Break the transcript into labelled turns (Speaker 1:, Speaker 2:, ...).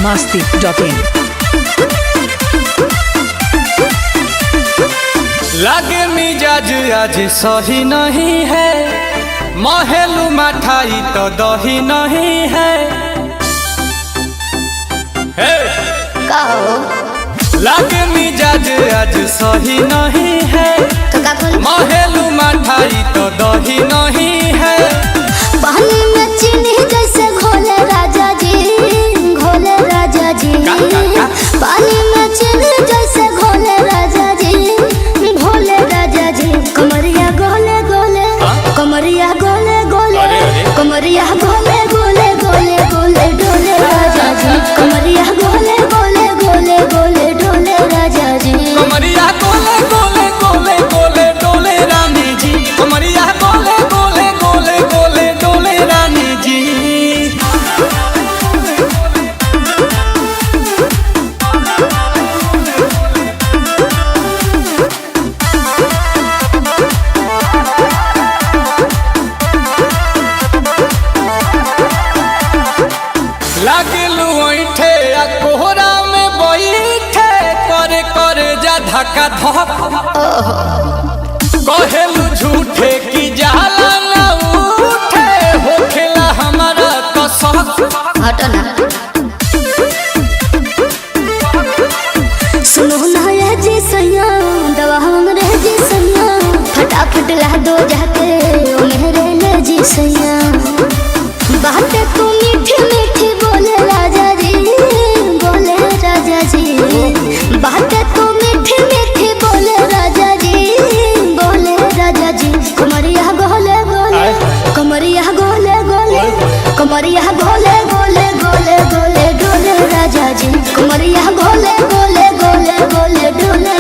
Speaker 1: masti.in।
Speaker 2: लागे मिजाज आज सही नहीं है, महलू मठाई तो दही नहीं है। लागे मिजाज आज सही नहीं है, महलू मठाई तो दही नहीं है।
Speaker 3: पानी में चीनी जैसे घोले राजा जी, घोले राजा जी। पानी में चीनी जैसे घोले राजा जी, घोले राजा जी। कमरिया गोले गोले, कमरिया गोले गोले, कमरिया गोले गोले गोले गोले डोले राजा जी। कमरिया गोले गोले गोले गोले डोले राजा जी।
Speaker 2: कमरिया गोले गोले गोले गोले डोले रानी जी। कमरिया गोले गोले गोले गोले डोले रानी जी। लागलू ऐठे आ कोहरा में बैठे, करे करे जा धक्का धक। कहेलू झूठे की जाला ना उठे, होखेला हमारा तो शक।
Speaker 3: हटो ना। सुनो ना ये जी सैया, दवा हमरे जी सैया। फटाफट ला दो जाके ओ मेरे ले जी सैया। बातें तू मीठी मीठी बोले राजा जी, बोले राजा जी। बातें तू मीठी मीठी बोले राजा जी, बोले राजा जी। कमरिया गोले गोले, कमरिया गोले गोले, कमरिया गोले गोले गोले गोले डोले राजा जी। कमरिया गोले गोले गोले गोले डोले